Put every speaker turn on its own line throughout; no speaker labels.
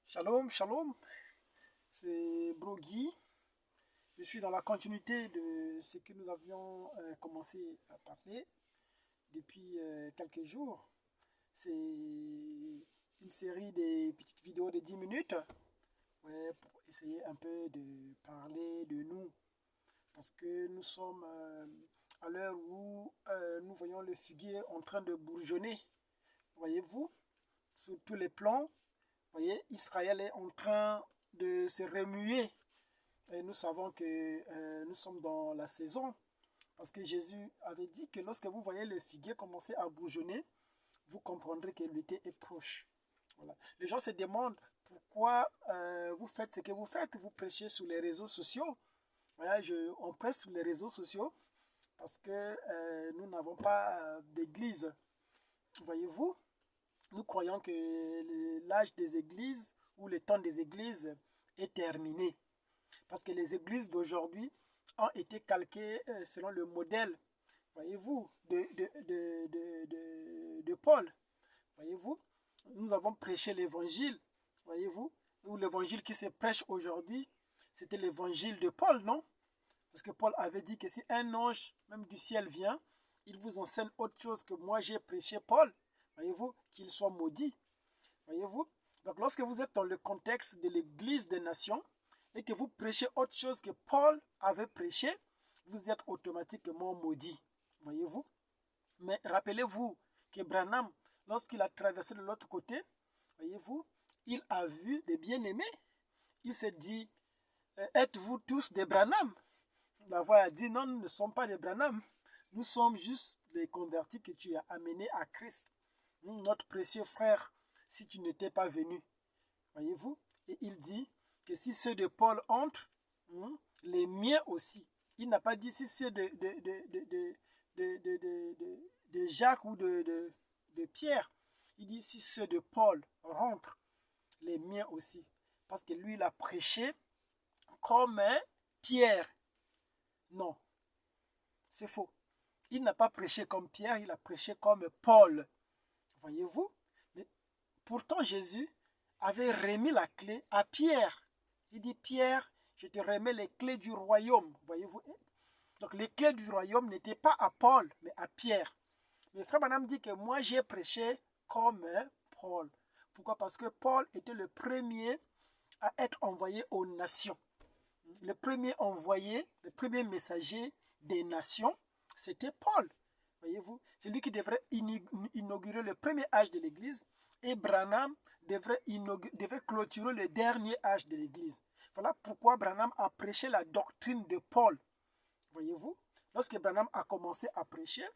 Shalom, shalom, c'est Brogui. Je suis dans la continuité de ce que nous avions commencé à parler depuis quelques jours. C'est une série de petites vidéos de 10 minutes, ouais, pour essayer un peu de parler de nous. Parce que nous sommes à l'heure où nous voyons le figuier en train de bourgeonner. Voyez-vous, sur tous les plans, voyez, Israël est en train de se remuer. Et nous savons que nous sommes dans la saison, parce que Jésus avait dit que lorsque vous voyez le figuier commencer à bourgeonner, vous comprendrez que l'été est proche. Voilà. Les gens se demandent pourquoi vous faites ce que vous faites. Vous prêchez sur les réseaux sociaux. Voilà, on prêche sur les réseaux sociaux parce que nous n'avons pas d'église. Voyez-vous, nous croyons que l'âge des églises ou le temps des églises est terminé. Parce que les églises d'aujourd'hui ont été calquées selon le modèle, voyez-vous, de Paul. Voyez-vous, nous avons prêché l'évangile, voyez-vous, ou l'évangile qui se prêche aujourd'hui, c'était l'évangile de Paul, non? Parce que Paul avait dit que si un ange, même du ciel, vient, il vous enseigne autre chose que moi j'ai prêché, Paul, voyez-vous, qu'il soit maudit. Voyez-vous? Donc lorsque vous êtes dans le contexte de l'église des nations et que vous prêchez autre chose que Paul avait prêché, vous êtes automatiquement maudit. Voyez-vous? Mais rappelez-vous que Branham, lorsqu'il a traversé de l'autre côté, voyez-vous, il a vu des bien-aimés. Il s'est dit, êtes-vous tous des Branham? La voix a dit, non, nous ne sommes pas des Branham. Nous sommes juste les convertis que tu as amenés à Christ. Notre précieux frère, si tu n'étais pas venu. Voyez-vous? Et il dit que si ceux de Paul entrent, les miens aussi. Il n'a pas dit si ceux de Jacques ou de Pierre. Il dit si ceux de Paul rentrent, les miens aussi. Parce que lui, il a prêché comme Pierre. Non, c'est faux. Il n'a pas prêché comme Pierre, il a prêché comme Paul. Voyez-vous? Mais pourtant, Jésus avait remis la clé à Pierre. Il dit, Pierre, je te remets les clés du royaume. Voyez-vous? Donc les clés du royaume n'étaient pas à Paul, mais à Pierre. Mais frère Branham dit que moi j'ai prêché comme Paul. Pourquoi? Parce que Paul était le premier à être envoyé aux nations. Le premier envoyé, le premier messager des nations, c'était Paul. Voyez-vous, c'est lui qui devrait inaugurer le premier âge de l'Église et Branham devrait clôturer le dernier âge de l'Église. Voilà pourquoi Branham a prêché la doctrine de Paul. Voyez-vous, lorsque Branham a commencé à prêcher,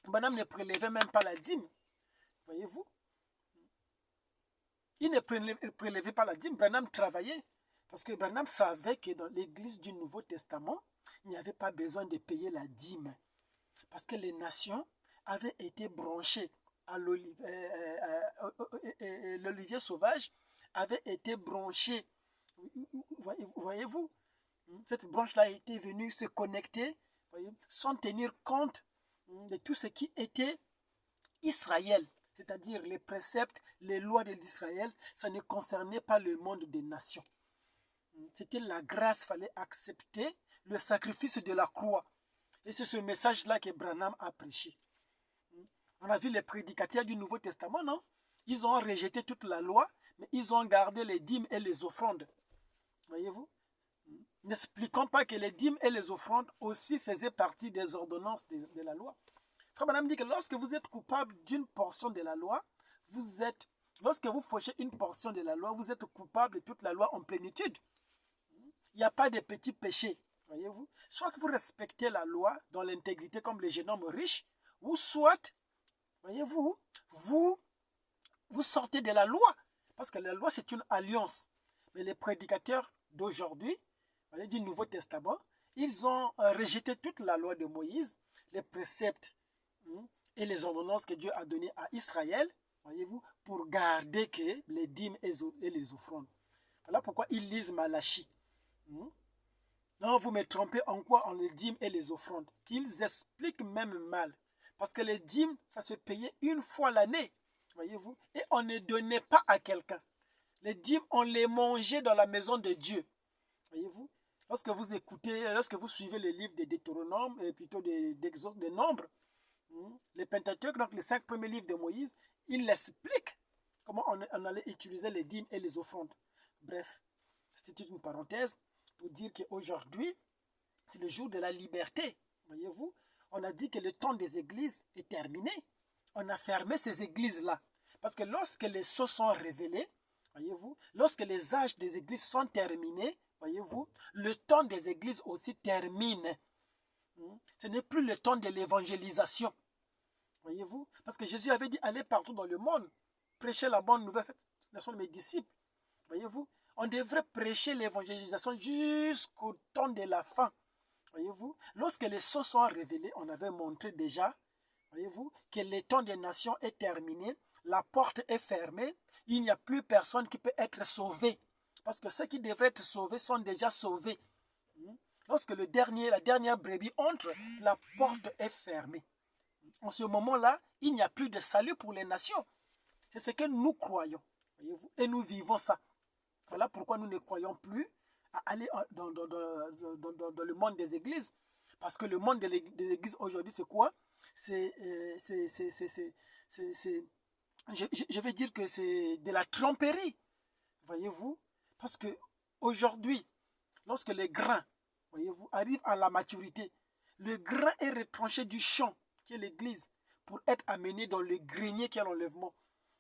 Branham ne prélevait même pas la dîme. Voyez-vous, il ne prélevait pas la dîme, Branham travaillait. Parce que Branham savait que dans l'église du Nouveau Testament, il n'y avait pas besoin de payer la dîme. Parce que les nations avaient été branchées à l'olivier sauvage, avait été branché. Voyez-vous, cette branche-là était venue se connecter, voyez, sans tenir compte de tout ce qui était Israël. C'est-à-dire les préceptes, les lois d'Israël, ça ne concernait pas le monde des nations. C'était la grâce, il fallait accepter le sacrifice de la croix. Et c'est ce message-là que Branham a prêché. On a vu les prédicateurs du Nouveau Testament, non? Ils ont rejeté toute la loi, mais ils ont gardé les dîmes et les offrandes. Voyez-vous? N'expliquons pas que les dîmes et les offrandes aussi faisaient partie des ordonnances de la loi. Frère Branham dit que lorsque vous êtes coupable d'une portion de la loi, lorsque vous fauchez une portion de la loi, vous êtes coupable de toute la loi en plénitude. Il n'y a pas de petits péchés, voyez-vous. Soit vous respectez la loi dans l'intégrité comme les jeunes hommes riches, ou soit, voyez-vous, vous sortez de la loi. Parce que la loi, c'est une alliance. Mais les prédicateurs d'aujourd'hui, du Nouveau Testament, ils ont rejeté toute la loi de Moïse, les préceptes et les ordonnances que Dieu a données à Israël, voyez-vous, pour garder que les dîmes et les offrandes. Voilà pourquoi ils lisent Malachie. Non, vous me trompez en quoi? En les dîmes et les offrandes. Qu'ils expliquent même mal. Parce que les dîmes, ça se payait une fois l'année. Voyez-vous? Et on ne donnait pas à quelqu'un. Les dîmes, on les mangeait dans la maison de Dieu. Voyez-vous? Lorsque vous écoutez, lorsque vous suivez les livres des Deutéronomes, et plutôt d'Exode, des Nombres, les Pentateuques, donc les 5 premiers livres de Moïse, il explique comment on allait utiliser les dîmes et les offrandes. Bref, c'était une parenthèse pour dire qu'aujourd'hui, c'est le jour de la liberté. Voyez-vous, on a dit que le temps des églises est terminé. On a fermé ces églises-là. Parce que lorsque les sceaux sont révélés, voyez-vous, lorsque les âges des églises sont terminés, voyez-vous, le temps des églises aussi termine. Ce n'est plus le temps de l'évangélisation. Voyez-vous, parce que Jésus avait dit, allez partout dans le monde, prêchez la bonne nouvelle, ce sont mes disciples. Voyez-vous, on devrait prêcher l'évangélisation jusqu'au temps de la fin. Voyez-vous, lorsque les sceaux sont révélés, on avait montré déjà, voyez-vous, que le temps des nations est terminé, la porte est fermée, il n'y a plus personne qui peut être sauvé. Parce que ceux qui devraient être sauvés sont déjà sauvés. Lorsque la dernière brebis entre, la porte est fermée. En ce moment-là, il n'y a plus de salut pour les nations. C'est ce que nous croyons. Voyez-vous, et nous vivons ça. Voilà pourquoi nous ne croyons plus à aller dans le monde des églises. Parce que le monde des églises aujourd'hui, c'est quoi? Je vais dire que c'est de la tromperie. Voyez-vous? Parce que aujourd'hui, lorsque les grains, voyez-vous, arrivent à la maturité, le grain est retranché du champ, qui est l'église, pour être amené dans le grenier qui est l'enlèvement.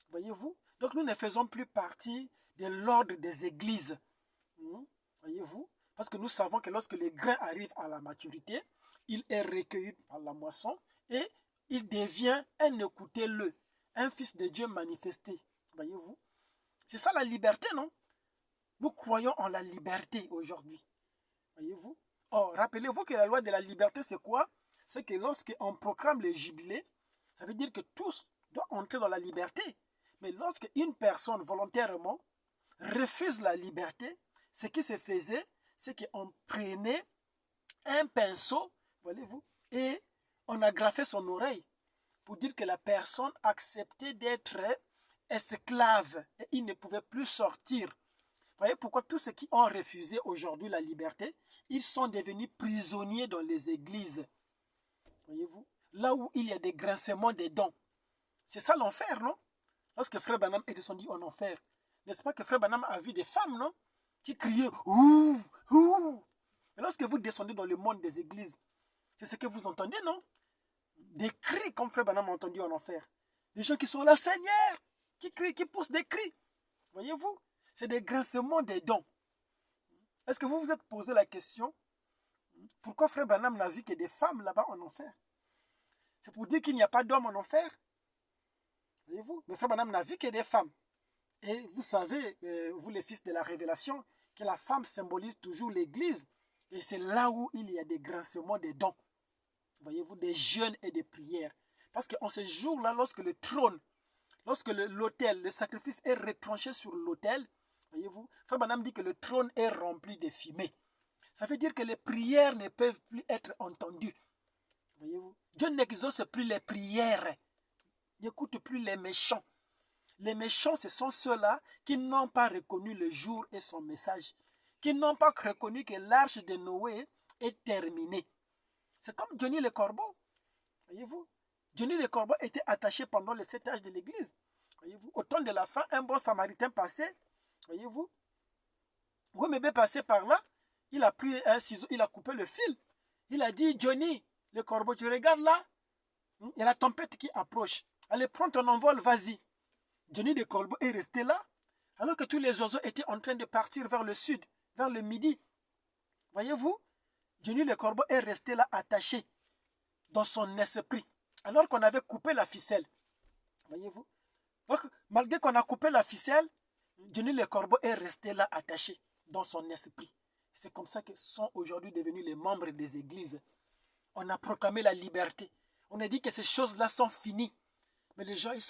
Voyez-vous? Donc nous ne faisons plus partie de l'ordre des églises. Voyez-vous? Parce que nous savons que lorsque le grain arrive à la maturité, il est recueilli par la moisson et il devient un écoutez-le, un fils de Dieu manifesté. Voyez-vous? C'est ça la liberté, non? Nous croyons en la liberté aujourd'hui. Voyez-vous? Or, rappelez-vous que la loi de la liberté, c'est quoi? C'est que lorsqu'on proclame le jubilé, ça veut dire que tous doivent entrer dans la liberté. Mais lorsque une personne volontairement refuse la liberté, ce qui se faisait, c'est qu'on prenait un pinceau, voyez-vous, et on agrafait son oreille pour dire que la personne acceptait d'être esclave et il ne pouvait plus sortir. Vous voyez pourquoi tous ceux qui ont refusé aujourd'hui la liberté, ils sont devenus prisonniers dans les églises. Voyez-vous, là où il y a des grincements des dents. C'est ça l'enfer, non? Lorsque Frère Branham est descendu en enfer, n'est-ce pas que Frère Branham a vu des femmes, non? Qui criaient « Ouh, ouh ». Mais lorsque vous descendez dans le monde des églises, c'est ce que vous entendez, non? Des cris comme Frère Branham a entendu en enfer. Des gens qui sont là, Seigneur, qui crient, qui poussent des cris. Voyez-vous? C'est des grincements des dents. Est-ce que vous vous êtes posé la question, pourquoi Frère Branham n'a vu que des femmes là-bas en enfer? C'est pour dire qu'il n'y a pas d'hommes en enfer. Voyez-vous? Mais Frère Branham n'a vu que des femmes. Et vous savez, vous les fils de la révélation, que la femme symbolise toujours l'église. Et c'est là où il y a des grincements des dents. Voyez-vous, des jeûnes et des prières. Parce qu'en ce jour-là, lorsque le trône, lorsque l'autel, le sacrifice est retranché sur l'autel, voyez-vous, Frère Branham dit que le trône est rempli de fumée. Ça veut dire que les prières ne peuvent plus être entendues. Voyez-vous, Dieu n'exauce plus les prières. N'écoute plus les méchants. Les méchants, ce sont ceux-là qui n'ont pas reconnu le jour et son message, qui n'ont pas reconnu que l'arche de Noé est terminée. C'est comme Johnny le Corbeau. Voyez-vous, Johnny le Corbeau était attaché pendant les 7 âges de l'église. Voyez-vous, au temps de la fin, un bon samaritain passait. Voyez-vous, Wemebe passait par là. Il a pris un ciseau, il a coupé le fil. Il a dit, Johnny, le corbeau, tu regardes là? Il y a la tempête qui approche. Allez, prends ton envol, vas-y. Johnny le corbeau est resté là, alors que tous les oiseaux étaient en train de partir vers le sud, vers le midi. Voyez-vous, Johnny le corbeau est resté là, attaché dans son esprit, alors qu'on avait coupé la ficelle. Voyez-vous? Donc, malgré qu'on a coupé la ficelle, Johnny le corbeau est resté là, attaché dans son esprit. C'est comme ça que sont aujourd'hui devenus les membres des églises. On a proclamé la liberté. On a dit que ces choses-là sont finies. Mais les gens, ils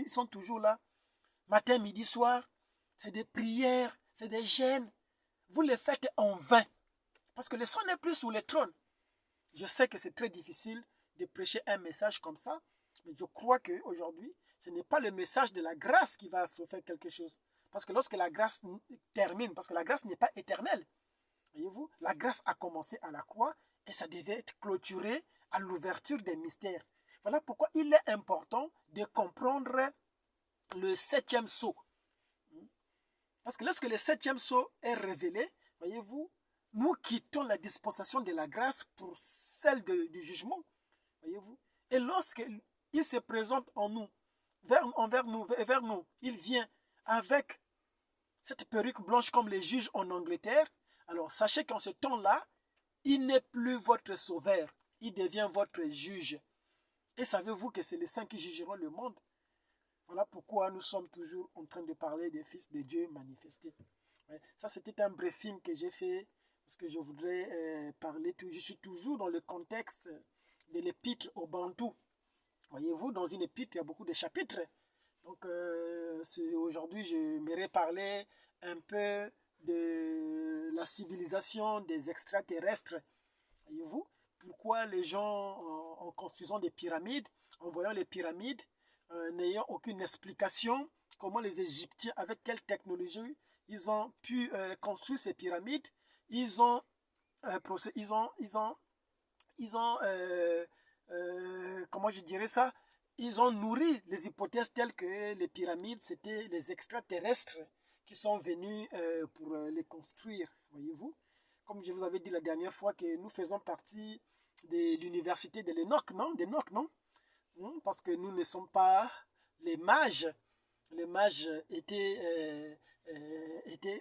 sont toujours là. Matin, midi, soir. C'est des prières, c'est des jeûnes. Vous les faites en vain. Parce que le sang n'est plus sous le trône. Je sais que c'est très difficile de prêcher un message comme ça. Mais je crois qu'aujourd'hui, Ce n'est pas le message de la grâce qui va se faire quelque chose. Parce que lorsque la grâce termine, parce que la grâce n'est pas éternelle, voyez-vous, la grâce a commencé à la croix et ça devait être clôturé à l'ouverture des mystères. Voilà pourquoi il est important de comprendre le septième sceau. Parce que lorsque le septième sceau est révélé, voyez-vous, nous quittons la dispensation de la grâce pour celle du jugement. Voyez-vous. Et lorsqu'il se présente en nous, vers nous, il vient avec cette perruque blanche comme les juges en Angleterre. Alors sachez qu'en ce temps-là, il n'est plus votre sauveur, il devient votre juge. Et savez-vous que c'est les saints qui jugeront le monde? Voilà pourquoi nous sommes toujours en train de parler des fils de Dieu manifestés. Ouais, ça, c'était un briefing que j'ai fait parce que je voudrais parler. Je suis toujours dans le contexte de l'épître aux Bantous. Voyez-vous, dans une épître, il y a beaucoup de chapitres. Donc, aujourd'hui, j'aimerais parler un peu de la civilisation des extraterrestres. Voyez-vous, pourquoi les gens, en construisant des pyramides, en voyant les pyramides, n'ayant aucune explication, comment les Égyptiens, avec quelle technologie, ils ont pu construire ces pyramides, comment je dirais ça, ils ont nourri les hypothèses telles que les pyramides, c'était les extraterrestres qui sont venus pour les construire, voyez-vous. Comme je vous avais dit la dernière fois que nous faisons partie de l'université de l'Enoch, non? D'Enoch, non? Parce que nous ne sommes pas les mages. Les mages étaient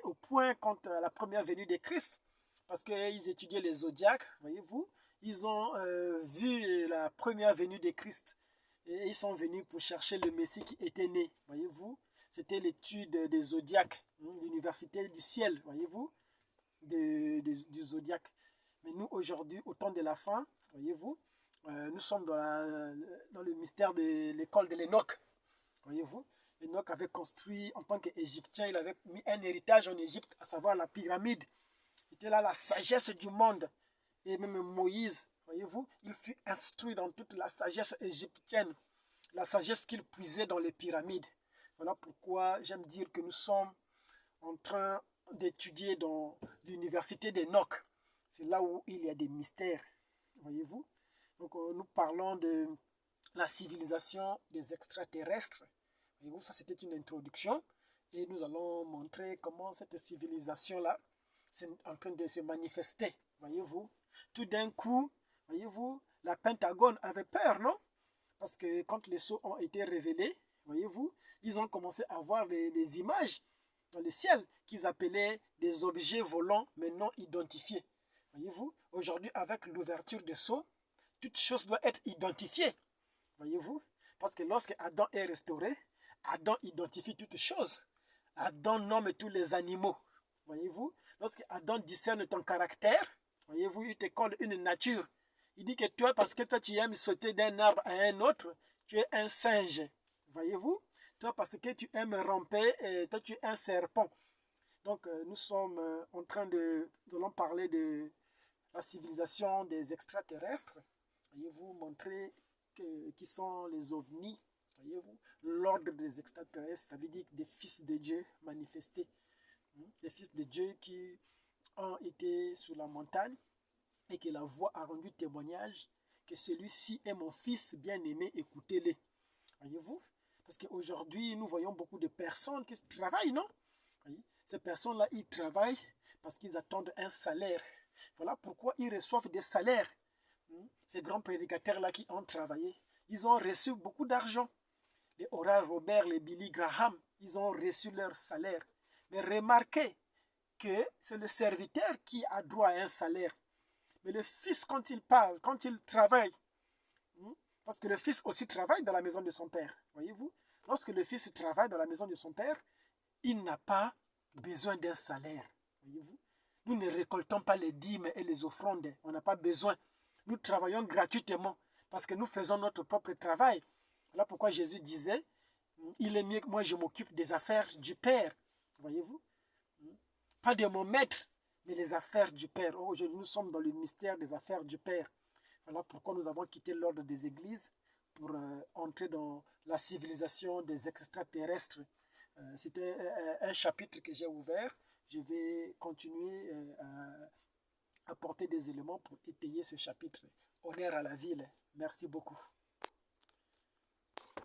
au point quant à la première venue de Christ, parce qu'ils étudiaient les zodiaques, voyez-vous. Ils ont vu la première venue de Christ et ils sont venus pour chercher le Messie qui était né, voyez-vous. C'était l'étude des zodiaques, l'université du ciel, voyez-vous, du zodiaque. Mais nous, aujourd'hui, au temps de la fin, voyez-vous, nous sommes dans le mystère de l'école de l'Enoch. Voyez-vous, Enoch avait construit, en tant qu'Égyptien, il avait mis un héritage en Égypte, à savoir la pyramide. C'était là la sagesse du monde. Et même Moïse, voyez-vous, il fut instruit dans toute la sagesse égyptienne, la sagesse qu'il puisait dans les pyramides. Voilà pourquoi j'aime dire que nous sommes en train d'étudier dans l'université d'Enoch. C'est là où il y a des mystères, voyez-vous. Donc nous parlons de la civilisation des extraterrestres. Voyez-vous, ça c'était une introduction. Et nous allons montrer comment cette civilisation-là est en train de se manifester. Voyez-vous, tout d'un coup, voyez-vous, la Pentagone avait peur, non? Parce que quand les sceaux ont été révélés, voyez-vous, ils ont commencé à voir les images dans le ciel qu'ils appelaient des objets volants mais non identifiés. Voyez-vous, aujourd'hui, avec l'ouverture des sceaux, toute chose doit être identifiée. Voyez-vous, parce que lorsque Adam est restauré, Adam identifie toutes choses. Adam nomme tous les animaux. Voyez-vous, lorsque Adam discerne ton caractère, voyez-vous, il te colle une nature. Il dit que toi, parce que toi, tu aimes sauter d'un arbre à un autre, tu es un singe. Voyez-vous, toi, parce que tu aimes ramper, toi, tu es un serpent. Donc, nous sommes en train nous allons parler de la civilisation des extraterrestres. Voyez-vous, montrer qui sont les ovnis. Voyez-vous, l'ordre des extraterrestres, ça veut dire des fils de Dieu manifestés. Des fils de Dieu qui ont été sur la montagne et que la voix a rendu témoignage que celui-ci est mon fils bien-aimé, écoutez-le. Voyez-vous, parce qu'aujourd'hui, nous voyons beaucoup de personnes qui travaillent, non? Voyez? Ces personnes-là, ils travaillent parce qu'ils attendent un salaire. Voilà pourquoi ils reçoivent des salaires. Ces grands prédicateurs-là qui ont travaillé, ils ont reçu beaucoup d'argent. Les Oral Robert, les Billy Graham, ils ont reçu leur salaire. Mais remarquez que c'est le serviteur qui a droit à un salaire. Mais le fils, quand il parle, quand il travaille, parce que le fils aussi travaille dans la maison de son père, voyez-vous, lorsque le fils travaille dans la maison de son père, il n'a pas besoin d'un salaire, voyez-vous. Nous ne récoltons pas les dîmes et les offrandes, on n'a pas besoin. Nous travaillons gratuitement parce que nous faisons notre propre travail. Voilà pourquoi Jésus disait, il est mieux que moi je m'occupe des affaires du Père, voyez-vous. Pas de mon maître, mais les affaires du Père. Aujourd'hui, nous sommes dans le mystère des affaires du Père. Voilà pourquoi nous avons quitté l'ordre des églises pour entrer dans la civilisation des extraterrestres. C'était un chapitre que j'ai ouvert. Je vais continuer à apporter des éléments pour étayer ce chapitre. Honneur à la ville. Merci beaucoup.